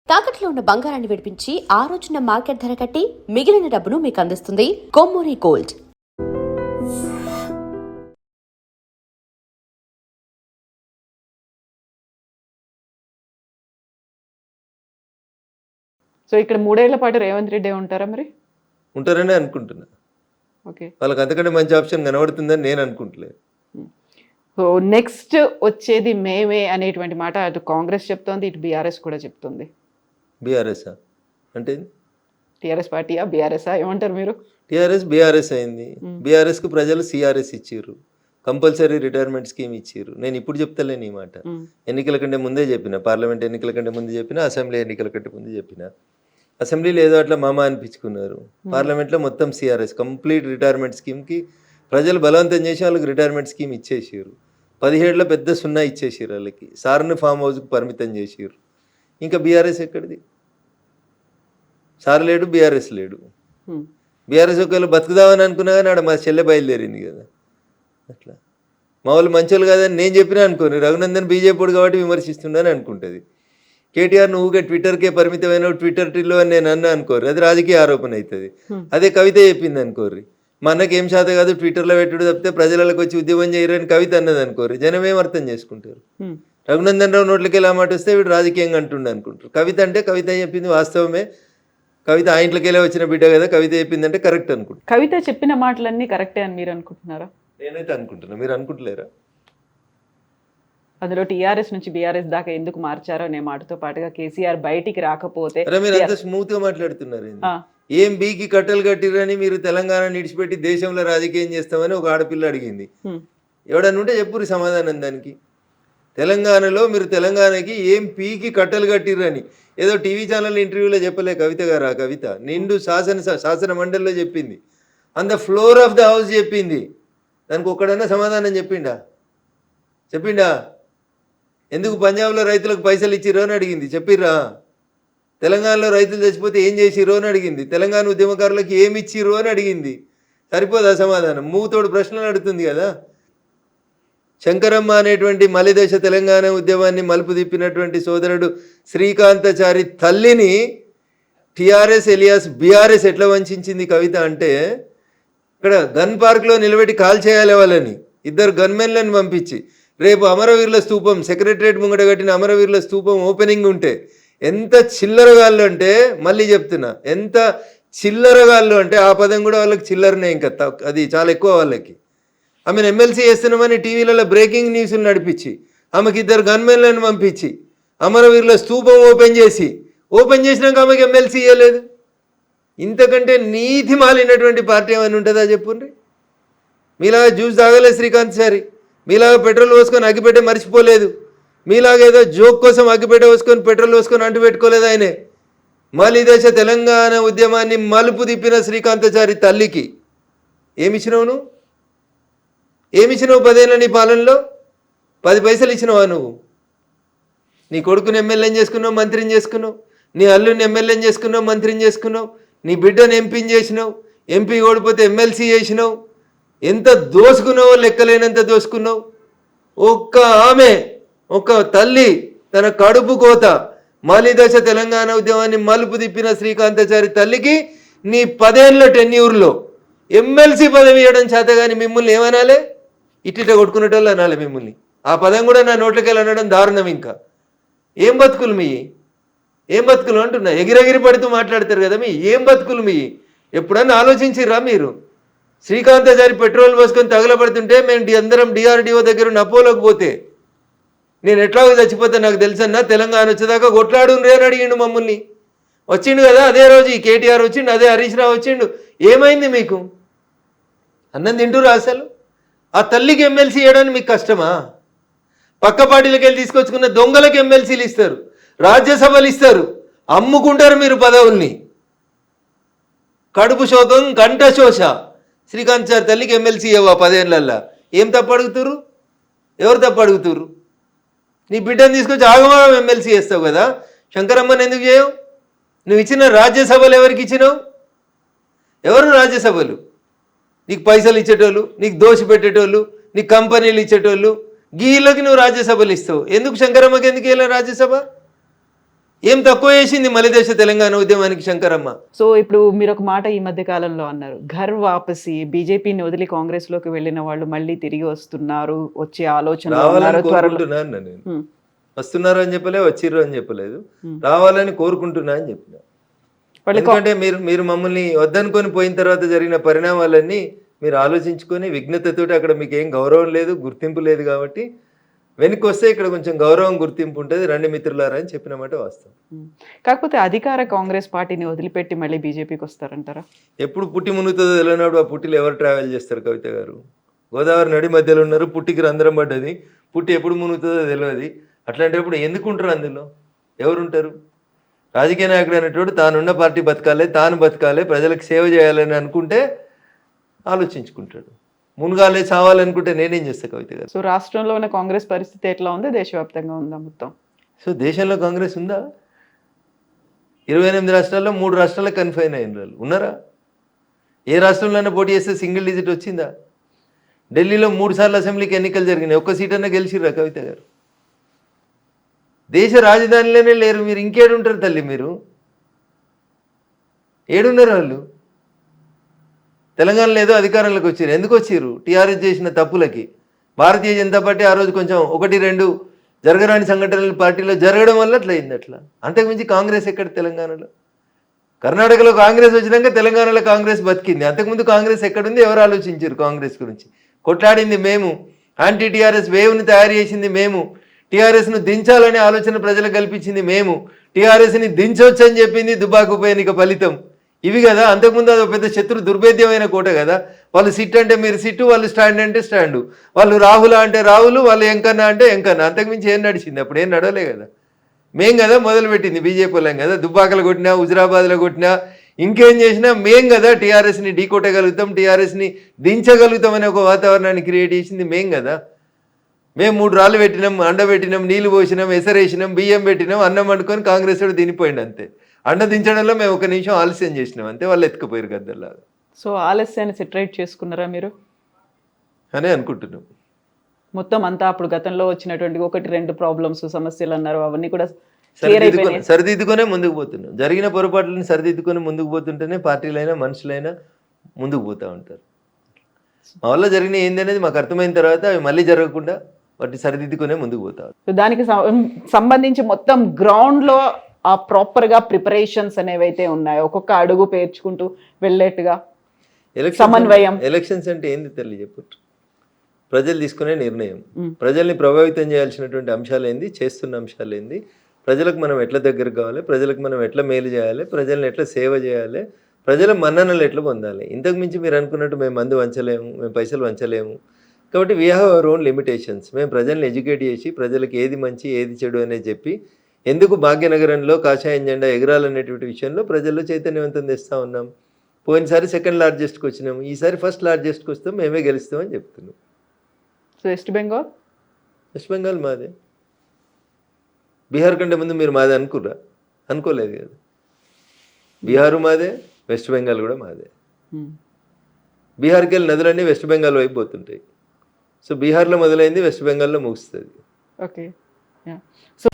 తాకట్లో ఉన్న బంగారాన్ని విడిపించి ఆ రోజున మార్కెట్ ధర కట్టి మిగిలిన డబ్బును మీకు అందిస్తుంది కొమ్మూరి గోల్డ్. సో ఇక్కడ 3 ఏళ్ల పాటు రేవంత్ రెడ్డి ఉంటారా మరి? ఉంటారని అనుకుంటున్నా. ఓకే. వాళ్ళకి అంతకంటే మంచి ఆప్షన్ కనబడుతుందని నేను అనుకుంటలేదు. సో నెక్స్ట్ వచ్చేది మేమే అనేటువంటి మాట అటు కాంగ్రెస్ చెప్తోంది, ఇటు బీఆర్ఎస్ కూడా చెప్తుంది. బీఆర్ఎస్ అంటే టీఆర్ఎస్ పార్టీయా బీఆర్ఎస్ ఏమంటారు మీరు? టీఆర్ఎస్ బీఆర్ఎస్ అయింది. బీఆర్ఎస్కు ప్రజలు సిఆర్ఎస్ ఇచ్చారు, కంపల్సరీ రిటైర్మెంట్ స్కీమ్ ఇచ్చారు. నేను ఇప్పుడు చెప్తలేను ఈ మాట, ఎన్నికల కంటే ముందే చెప్పిన, పార్లమెంట్ ఎన్నికల కంటే ముందు చెప్పిన, అసెంబ్లీ ఎన్నికల కంటే ముందు చెప్పిన. అసెంబ్లీలో ఏదో అట్లా మామ అనిపించుకున్నారు, పార్లమెంట్లో మొత్తం సిఆర్ఎస్ కంప్లీట్ రిటైర్మెంట్ స్కీమ్కి ప్రజలు బలవంతం చేసి వాళ్ళకి రిటైర్మెంట్ స్కీమ్ ఇచ్చేసారు. 17లో పెద్ద సున్నా ఇచ్చేసారు వాళ్ళకి, సార్ని ఫామ్ హౌస్కి పరిమితం చేసారు. ఇంకా బీఆర్ఎస్ ఎక్కడిది? సార్ లేడు, బీఆర్ఎస్ లేడు. బీఆర్ఎస్ ఒకవేళ బతుకుదామని అనుకున్నా కానీ ఆడ మా చెల్లె బయలుదేరింది కదా. అట్లా మా వాళ్ళు మంచోళ్ళు కాదని నేను చెప్పినా అనుకోని, రఘునందన్ బీజేపీ కాబట్టి విమర్శిస్తుండని అనుకుంటుంది. కేటీఆర్ నువ్వుగా ట్విట్టర్కే పరిమితమైన ట్విట్టర్ టిల్లో అని నేను అన్నా అనుకోరు, అది రాజకీయ ఆరోపణ అవుతుంది. అదే కవిత చెప్పింది అనుకోర్రి, మా అన్నకి ఏం శాత కాదు ట్విట్టర్లో పెట్టుడు తప్పితే ప్రజలకు వచ్చి ఉద్యమం చేయరని కవిత అన్నది అనుకోరు, జనం ఏం అర్థం చేసుకుంటారు? రఘునందన్ రావు నోట్లకి ఎలా మాట వస్తే వీడు రాజకీయంగా అంటుండే అనుకుంటారు. కవిత అంటే కవిత చెప్పింది వాస్తవమే, కవిత ఆ ఇంట్లోకెళ్ళే వచ్చిన బిడ్డ కదా, కవిత చెప్పిందంటే కరెక్ట్ అనుకుంటున్నాను. కవిత చెప్పిన మాటలన్నీ కరెక్టే అని మీరు అనుకుంటున్నారా? నేనైతే అనుకుంటున్నా, మీరు అనుకుంటలేరా? అందులో టీఆర్ఎస్ నుంచి బీఆర్ఎస్ దాకా ఎందుకు మార్చారో అనే మాటతో పాటుగా కేసీఆర్ బయటికి రాకపోతే మీరు అంత స్మూత్ గా మాట్లాడుతున్నారు. ఏం బీకి కట్టలు కట్టిరని మీరు తెలంగాణ నిడిచిపెట్టి దేశంలో రాజకీయం చేస్తామని ఒక ఆడపిల్ల అడిగింది. ఎవడన్నా ఉంటే చెప్పురు సమాధానం దానికి. తెలంగాణలో మీరు తెలంగాణకి ఏం పీకి కట్టలు కట్టిరని ఏదో టీవీ ఛానల్ ఇంటర్వ్యూలో చెప్పలే కవిత గారు. ఆ కవిత నిండు శాసన మండలిలో చెప్పింది, on the floor of the house చెప్పింది. దానికి ఒక్కడన్నా సమాధానం చెప్పిండా? ఎందుకు పంజాబ్లో రైతులకు పైసలు ఇచ్చిరో అని అడిగింది, చెప్పిర్రా? తెలంగాణలో రైతులు చచ్చిపోతే ఏం చేసిరో అని అడిగింది, తెలంగాణ ఉద్యమకారులకు ఏమి ఇచ్చిరో అని అడిగింది. సరిపోదా సమాధానం? మూతోడు ప్రశ్నలు అడుగుతుంది కదా. శంకరమ్మ అనేటువంటి మలిదశ తెలంగాణ ఉద్యమాన్ని మలుపు తిప్పినటువంటి సోదరుడు శ్రీకాంతాచారి తల్లిని టీఆర్ఎస్ ఎలియాస్ బీఆర్ఎస్ ఎట్లా వంచింది కవిత అంటే, ఇక్కడ గన్ పార్క్లో నిలబెట్టి కాల్ చేయాలి వాళ్ళని, 2 గన్మెన్లను పంపించి. రేపు అమరవీరుల స్తూపం సెక్రటరేట్ ముంగట కట్టిన అమరవీరుల స్తూపం ఓపెనింగ్ ఉంటే ఎంత చిల్లరగాళ్ళు అంటే, మళ్ళీ చెప్తున్నా, ఎంత చిల్లరగాళ్ళు అంటే ఆ పదం కూడా వాళ్ళకి చిల్లరనే, ఇంకా అది చాలా ఎక్కువ వాళ్ళకి. ఆమెను ఎమ్మెల్సీ చేస్తున్నామని టీవీలలో బ్రేకింగ్ న్యూస్లు నడిపించి, ఆమెకి 2 గన్మెన్లను పంపించి అమరవీరుల స్తూపం ఓపెన్ చేసినాక ఆమెకి ఎమ్మెల్సీ ఇవ్వలేదు. ఇంతకంటే నీతి మాలినటువంటి పార్టీ ఏమైనా ఉంటుందా చెప్పుండ్రి? మీలాగా జ్యూస్ తాగలేదు శ్రీకాంతాచారి, మీలాగా పెట్రోల్ పోసుకొని అగ్గిపెట్టే మర్చిపోలేదు, మీలాగా ఏదో జోక్ కోసం అగ్గిపెట్ట పోసుకొని పెట్రోల్ పోసుకొని అంటు పెట్టుకోలేదు. ఆయనే మలిదశ తెలంగాణ ఉద్యమాన్ని మలుపు తిప్పిన శ్రీకాంతాచారి తల్లికి ఏమిచ్చినావు నువ్వు? 10 ఏళ్ళ నీ పాలనలో 10 పైసలు ఇచ్చినావా నువ్వు? నీ కొడుకుని ఎమ్మెల్యేని చేసుకున్నావు, మంత్రిని చేసుకున్నావు, నీ అల్లుని ఎమ్మెల్యేని చేసుకున్నావు, మంత్రిని చేసుకున్నావు, నీ బిడ్డను ఎంపీని చేసినావు, ఎంపీ ఓడిపోతే ఎమ్మెల్సీ చేసినావు. ఎంత దోసుకున్నావో లెక్కలేనంత దోసుకున్నావు. ఒక్క తల్లి తన కడుపు కోత మలిదశ తెలంగాణ ఉద్యమాన్ని మలుపు తిప్పిన శ్రీకాంతాచారి తల్లికి నీ 10 ఏళ్ళ టెన్యూర్లో ఎమ్మెల్సీ పదవి ఇవ్వడం చేత కానీ మిమ్మల్ని ఏమనాలి? ఇట్లా కొట్టుకునేటోళ్ళు అనాలి మిమ్మల్ని. ఆ పదం కూడా నా నోట్లకెళ్ళి అనడం దారుణం. ఇంకా ఏం బతుకులు అంటున్నా, ఎగిరెగిరి పడుతూ మాట్లాడతారు కదా. ఏం బతుకులు ఎప్పుడన్నా ఆలోచించిర్రా మీరు? శ్రీకాంతాచారి పెట్రోల్ పోసుకొని తగలబడుతుంటే మేము అందరం డిఆర్డిఓ దగ్గర నపోలోకి పోతే, నేను ఎట్లాగో చచ్చిపోతే నాకు తెలుసన్నా, తెలంగాణ వచ్చేదాకా కొట్లాడుండ్రే అని అడిగిండు మమ్మల్ని. వచ్చిండు కదా అదే రోజు ఈ కేటీఆర్ వచ్చిండు, అదే హరీష్ రావు వచ్చిండు. ఏమైంది మీకు? అన్నం తింటురా అసలు? ఆ తల్లికి ఎమ్మెల్సీ ఇవ్వడానికి మీకు కష్టమా? పక్క పార్టీలకు వెళ్ళి తీసుకొచ్చుకున్న దొంగలకు ఎమ్మెల్సీలు ఇస్తారు, రాజ్యసభలు ఇస్తారు, అమ్ముకుంటారు మీరు పదవుల్ని. కడుపు శోకం కంఠ శోష. శ్రీకాంతాచారి తల్లికి ఎమ్మెల్సీ ఇవ్వవా 10 ఏళ్ళల్లో? ఏం తప్పు అడుగుతురు? ఎవరు తప్పు అడుగుతురు? నీ బిడ్డను తీసుకొచ్చి ఆగమాగం ఎమ్మెల్సీ చేస్తావు కదా. శంకరమ్మని ఎందుకు చేయవు? నువ్వు ఇచ్చిన రాజ్యసభలు ఎవరికి ఇచ్చినావు? ఎవరు రాజ్యసభలు? నీకు పైసలు ఇచ్చేటోళ్ళు, నీకు దోషి పెట్టేటోళ్ళు, నీకు కంపెనీలు ఇచ్చేటోళ్ళు, గీళ్ళకి నువ్వు రాజ్యసభలు ఇస్తావు. ఎందుకు శంకరమ్మకి ఎందుకు వెళ్ళా రాజ్యసభ? ఏం తక్కువ చేసింది మలిదేశ తెలంగాణ ఉద్యమానికి శంకరమ్మ? సో ఇప్పుడు మీరు ఒక మాట ఈ మధ్య కాలంలో అన్నారు, ఘర్ వాపసి, బీజేపీని వదిలి కాంగ్రెస్ లోకి వెళ్ళిన వాళ్ళు మళ్ళీ తిరిగి వస్తున్నారు, వచ్చే ఆలోచన రావాలని కోరుకుంటున్నాను నేను. వస్తున్నారు అని చెప్పలే, వచ్చిర్రు అని చెప్పలేదు, రావాలని కోరుకుంటున్నా అని చెప్పిన. ఎందుకంటే మీరు మమ్మల్ని వద్దనుకొని పోయిన తర్వాత జరిగిన పరిణామాలన్నీ మీరు ఆలోచించుకొని విఘ్నతతోటి అక్కడ మీకు ఏం గౌరవం లేదు, గుర్తింపు లేదు, కాబట్టి వెనక్కి వస్తే ఇక్కడ కొంచెం గౌరవం గుర్తింపు ఉంటుంది, రండి మిత్రులారా అని చెప్పిన మాట వాస్తవం. కాకపోతే అధికార కాంగ్రెస్ పార్టీని వదిలిపెట్టి మళ్ళీ బీజేపీకి వస్తారంటారా? ఎప్పుడు పుట్టి మునుగుతుందో తెలియనప్పుడు ఆ పుట్టిలో ఎవరు ట్రావెల్ చేస్తారు కవిత గారు? గోదావరి నడి మధ్యలో ఉన్నారు, పుట్టికి రంధ్రం పడ్డది, పుట్టి ఎప్పుడు మునుగుతుందో తెలియదు. అట్లాంటప్పుడు ఎందుకుంటారు అందులో? ఎవరుంటారు? రాజకీయ నాయకుడు అనేటోడు తానున్న పార్టీ బతకాలి, తాను బతకాలి, ప్రజలకు సేవ చేయాలని అనుకుంటే ఆలోచించుకుంటాడు. మునగాలే చావాలనుకుంటే నేనేం చేస్తా కవిత గారు? సో రాష్ట్రంలో ఉన్న కాంగ్రెస్ పరిస్థితి ఎట్లా ఉంది, దేశవ్యాప్తంగా ఉందా మొత్తం? సో దేశంలో కాంగ్రెస్ ఉందా? 28 రాష్ట్రాల్లో 3 రాష్ట్రాలకు కన్ఫైన్ అయిన వాళ్ళు ఉన్నారా? ఏ రాష్ట్రంలోనే పోటీ చేస్తే సింగిల్ డిజిట్ వచ్చిందా? ఢిల్లీలో 3 సార్లు అసెంబ్లీకి ఎన్నికలు జరిగినాయి, ఒక్క సీట్ అన్నా గెలిచిర్రా కవిత గారు? దేశ రాజధానిలోనే లేరు, మీరు ఇంకేడుంటారు తల్లి? మీరు ఏడున్నారు? వాళ్ళు తెలంగాణలో ఏదో అధికారంలోకి వచ్చారు, ఎందుకు వచ్చారు? టీఆర్ఎస్ చేసిన తప్పులకి. భారతీయ జనతా పార్టీ ఆ రోజు కొంచెం 1-2 జరగరాని సంఘటనలు పార్టీలో జరగడం వల్ల అట్లా అయింది. అట్లా అంతకుమించి కాంగ్రెస్ ఎక్కడ తెలంగాణలో? కర్ణాటకలో కాంగ్రెస్ వచ్చినాక తెలంగాణలో కాంగ్రెస్ బతికింది. అంతకుముందు కాంగ్రెస్ ఎక్కడుంది? ఎవరు ఆలోచించారు కాంగ్రెస్ గురించి? కొట్లాడింది మేము, యాంటీ టీఆర్ఎస్ వేవ్ని తయారు చేసింది మేము, టీఆర్ఎస్ను దించాలనే ఆలోచన ప్రజలకు కల్పించింది మేము, టీఆర్ఎస్ని దించవచ్చు అని చెప్పింది దుబాక్ ఉప ఎన్నిక ఫలితం. ఇవి కదా. అంతకుముందు అది పెద్ద శత్రు దుర్భేద్యమైన కోట కదా. వాళ్ళు సిట్ అంటే మీరు సిట్టు, వాళ్ళు స్టాండ్ అంటే స్టాండు, వాళ్ళు రాహుల అంటే రాహులు, వాళ్ళు ఎంకన్నా అంటే ఎంకన్నా. అంతకుమించి ఏం నడిచింది? అప్పుడు ఏం నడవలే కదా. మేం కదా మొదలుపెట్టింది, బీజేపీ వాళ్ళం కదా. దుబ్బాకలు కొట్టినా, హుజరాబాద్లో కొట్టినా, ఇంకేం చేసినా మేం కదా టీఆర్ఎస్ని ఢీకొట్టగలుగుతాం, టీఆర్ఎస్ని దించగలుగుతాం అనే ఒక వాతావరణాన్ని క్రియేట్ చేసింది మేం కదా. మేము 3 రాళ్ళు పెట్టినాం, అండబెట్టినాం, నీళ్లు పోసినాం, ఎసరేసినాం, బియ్యం పెట్టినాం, అన్నం వండుకొని కాంగ్రెస్ వాడు తినిపోయింది అంతే. అండ దించడంలో మేము 1 నిమిషం ఆలస్యం చేసినాం అంతే, వాళ్ళు ఎత్తుకుపోయారు గద్దల్లాగా. సో ఆలస్యాన్ని సెటరేట్ చేసుకున్నారా మీరు అనే అనుకుంటున్నాం. మొత్తం అంతా అప్పుడు గతంలో వచ్చినటువంటి 1-2 ప్రాబ్లమ్స్, సమస్యలు అన్నారు, అవన్నీ కూడా సరిదిద్దుకొనే ముందుకు పోతున్నాం. జరిగిన పొరపాట్లను సరిదిద్దుకొని ముందుకు పోతుంటేనే పార్టీలైనా మనుషులైనా ముందుకు పోతూ ఉంటారు. మా వల్ల జరిగిన ఏంది అనేది మాకు అర్థమైన తర్వాత అవి మళ్ళీ జరగకుండా వాటిని సరిదిద్దుకునే ముందుకు పోతారు. దానికి సంబంధించి మొత్తం గ్రౌండ్లో ఆ ప్రాపర్గా ప్రిపరేషన్స్ అనేవైతే ఉన్నాయో, ఒక్కొక్క అడుగు పేర్చుకుంటూ వెళ్ళేట్టుగా సమన్వయం. ఎలక్షన్స్ అంటే ఏంది తల్లి చెప్పు? ప్రజలు తీసుకునే నిర్ణయం, ప్రజల్ని ప్రభావితం చేయాల్సినటువంటి అంశాలు ఏంది, చేస్తున్న అంశాలు ఏంది, ప్రజలకు మనం ఎట్లా దగ్గర కావాలి, ప్రజలకు మనం ఎట్లా మేలు చేయాలి, ప్రజల్ని ఎట్లా సేవ చేయాలి, ప్రజల మన్ననలు ఎట్లా పొందాలి. ఇంతకు మించి మీరు అనుకున్నట్టు మేము మందు వంచలేము, మేము పైసలు వంచలేము. కాబట్టి we have our own limitations. మేము ప్రజల్ని ఎడ్యుకేట్ చేసి ప్రజలకు ఏది మంచి ఏది చెడు అనేది చెప్పి ఎందుకు భాగ్యనగరంలో కాషాయం జెండా ఎగరాలనేటువంటి విషయంలో ప్రజల్లో చైతన్యవంతం తెస్తూ ఉన్నాం. పోయినసారి 2nd లార్జెస్ట్కి వచ్చినాము, ఈసారి 1st లార్జెస్ట్కి వస్తాం, మేమే గెలుస్తామని చెప్తున్నాం. సో వెస్ట్ బెంగాల్ మాదే. బీహార్ కంటే ముందు మీరు మాదే అనుకుర్రా? అనుకోలేదు కదా. బీహారు మాదే, వెస్ట్ బెంగాల్ కూడా మాదే. బీహార్కి వెళ్ళి నదులన్నీ వెస్ట్ బెంగాల్ వైపు పోతుంటాయి. సో బీహార్లో మొదలైంది, వెస్ట్ బెంగాల్లో ముగుస్తుంది. ఓకే. సో